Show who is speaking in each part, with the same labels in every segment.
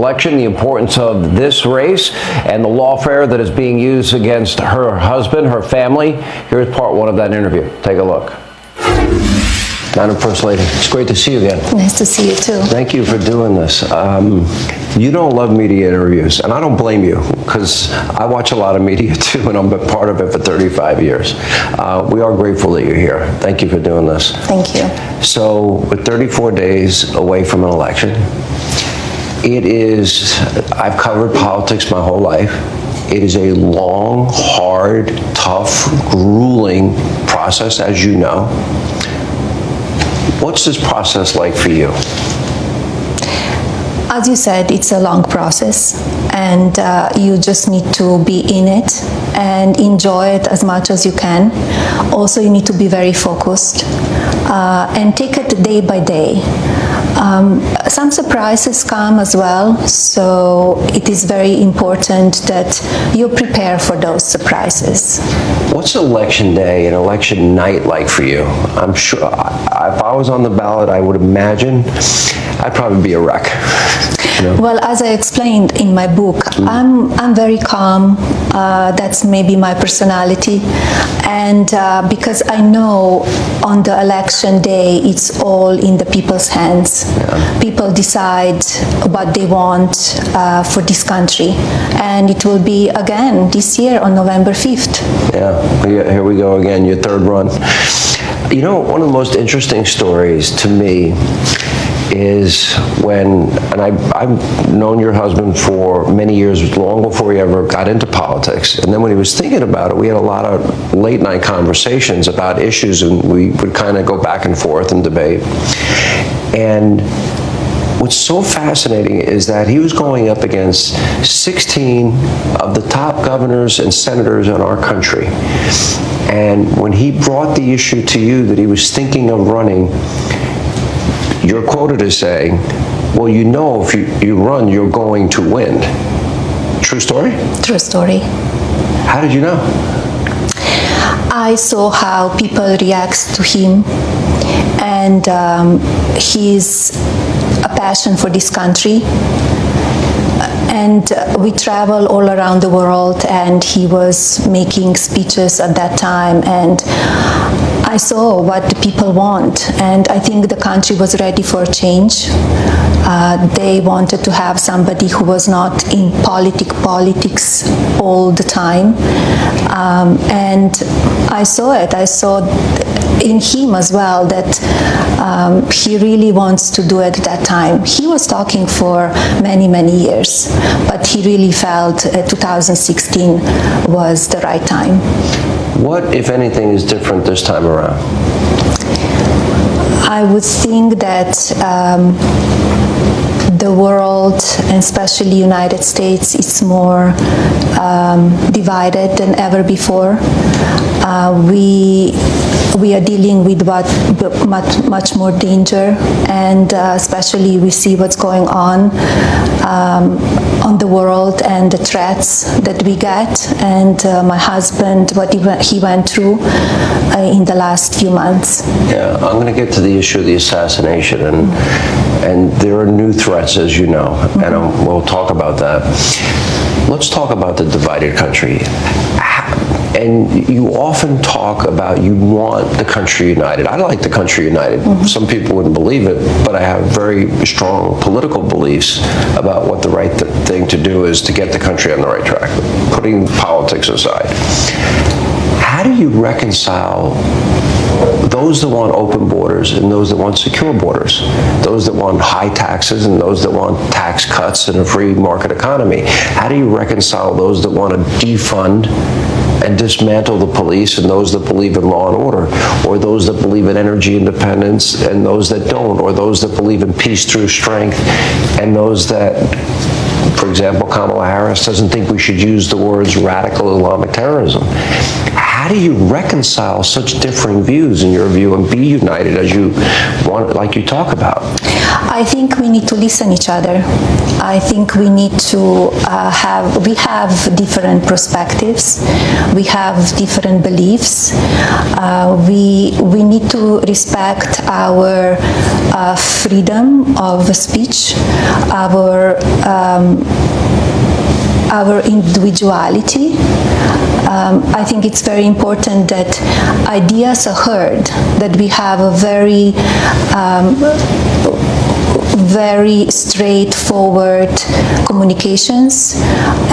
Speaker 1: election, the importance of this race, and the lawfare that is being used against her husband, her family. Here's part one of that interview. Take a look. Madam First Lady, it's great to see you again.
Speaker 2: Nice to see you too.
Speaker 1: Thank you for doing this. You don't love media interviews, and I don't blame you, because I watch a lot of media too, and I've been part of it for 35 years. We are grateful that you're here. Thank you for doing this.
Speaker 2: Thank you.
Speaker 1: So, with 34 days away from an election, I've covered politics my whole life. It is a long, hard, tough, grueling process, as you know. What's this process like for you?
Speaker 2: As you said, it's a long process, and you just need to be in it and enjoy it as much as you can. Also, you need to be very focused and take it day by day. Some surprises come as well, so it is very important that you prepare for those surprises.
Speaker 1: What's election day and election night like for you? I'm sure if I was on the ballot, I would imagine I'd probably be a wreck. You know?
Speaker 2: Well, as I explained in my book, I'm very calm. That's maybe my personality, and because I know on the election day it's all in the people's hands. Yeah. People decide what they want for this country, and it will be again this year on November 5th.
Speaker 1: Yeah, here we go again, your third run. You know, one of the most interesting stories to me is and I've known your husband for many years, long before he ever got into politics. And then when he was thinking about it, we had a lot of late night conversations about issues, and we would kind of go back and forth and debate. And what's so fascinating is that he was going up against 16 of the top governors and senators in our country. And when he brought the issue to you that he was thinking of running, you're quoted as saying, well, you know, if you run, you're going to win. True story?
Speaker 2: True story.
Speaker 1: How did you know?
Speaker 2: I saw how people react to him, and his passion for this country. And we travel all around the world, and he was making speeches at that time, and I saw what the people want, and I think the country was ready for a change. They wanted to have somebody who was not in politics all the time, and I saw it. I saw in him as well that he really wants to do it at that time. He was talking for many years, but he really felt 2016 was the right time.
Speaker 1: What, if anything, is different this time around?
Speaker 2: I would think that the world, and especially the United States, is more divided than ever before. We are dealing with much more danger, and especially we see what's going on the world and the threats that we get, and my husband, what he went through in the last few months.
Speaker 1: Yeah, I'm going to get to the issue of the assassination, and there are new threats, as you know, and we'll talk about that. Let's talk about the divided country. And you often talk about you want the country united. I like the country united. Some people wouldn't believe it, but I have very strong political beliefs about what the right thing to do is to get the country on the right track, putting politics aside. How do you reconcile those that want open borders and those that want secure borders, those that want high taxes and those that want tax cuts and a free market economy? How do you reconcile those that want to defund and dismantle the police and those that believe in law and order, or those that believe in energy independence and those that don't, or those that believe in peace through strength and those that, for example, Kamala Harris doesn't think we should use the words radical Islamic terrorism? How do you reconcile such differing views in your view and be united as you want, like you talk about?
Speaker 2: I think we need to listen each other. I think we need to we have different perspectives. We have different beliefs. We need to respect our freedom of speech, our individuality. I think it's very important that ideas are heard, that we have a very straightforward communications,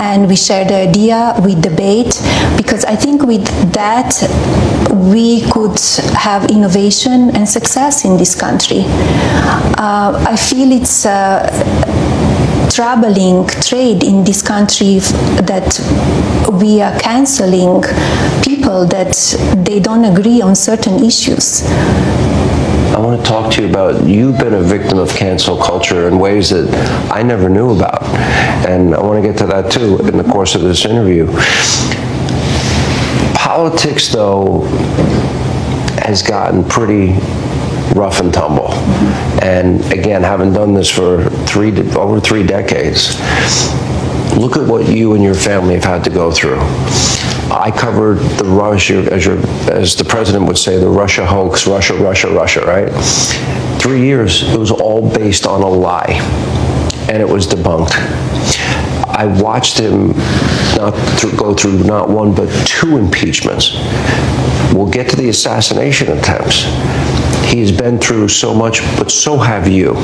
Speaker 2: and we share the idea, we debate, because I think with that we could have innovation and success in this country. I feel it's troubling trade in this country that we are canceling people that they don't agree on certain issues.
Speaker 1: I want to talk to you about, you've been a victim of cancel culture in ways that I never knew about. And I want to get to that too in the course of this interview. Politics, though, has gotten pretty rough and tumble. And again, having done this for over three decades, look at what you and your family have had to go through. I covered the Russia, as the president would say, the Russia hoax, Russia, right? 3 years, it was all based on a lie, and it was debunked. I watched him go through not one, but two impeachments. We'll get to the assassination attempts. He has been through so much, but so have you.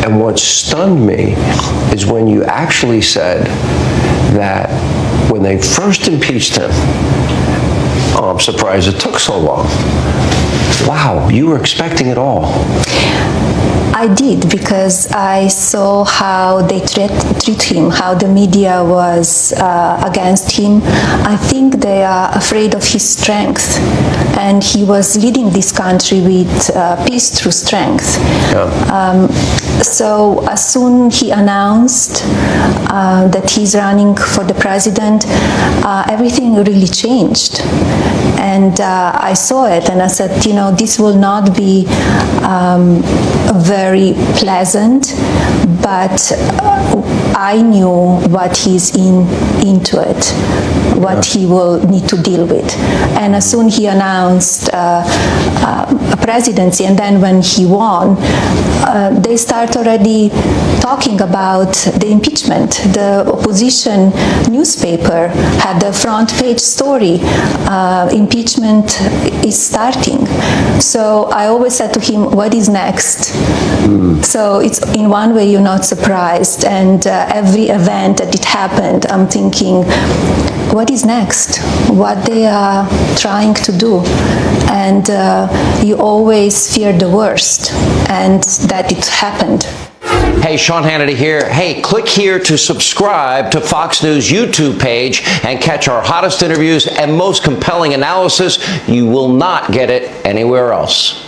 Speaker 1: And what stunned me is when you actually said that when they first impeached him, oh, I'm surprised it took so long. Wow, you were expecting it all.
Speaker 2: I did, because I saw how they treat him, how the media was against him. I think they are afraid of his strength, and he was leading this country with peace through strength. Yeah. So as soon he announced that he's running for the president, everything really changed. And I saw it, and I said, you know, this will not be very pleasant, but I knew what he's into it, what he will need to deal with. And as soon he announced a presidency, and then when he won, they start already talking about the impeachment. The opposition newspaper had the front page story, impeachment is starting. So I always said to him, what is next? So it's, in one way, you're not surprised, and every event that it happened, I'm thinking, what is next? What they are trying to do? And you always fear the worst, and that it happened.
Speaker 3: Hey, Sean Hannity here. Hey, click here to subscribe to Fox News YouTube page and catch our hottest interviews and most compelling analysis. You will not get it anywhere else.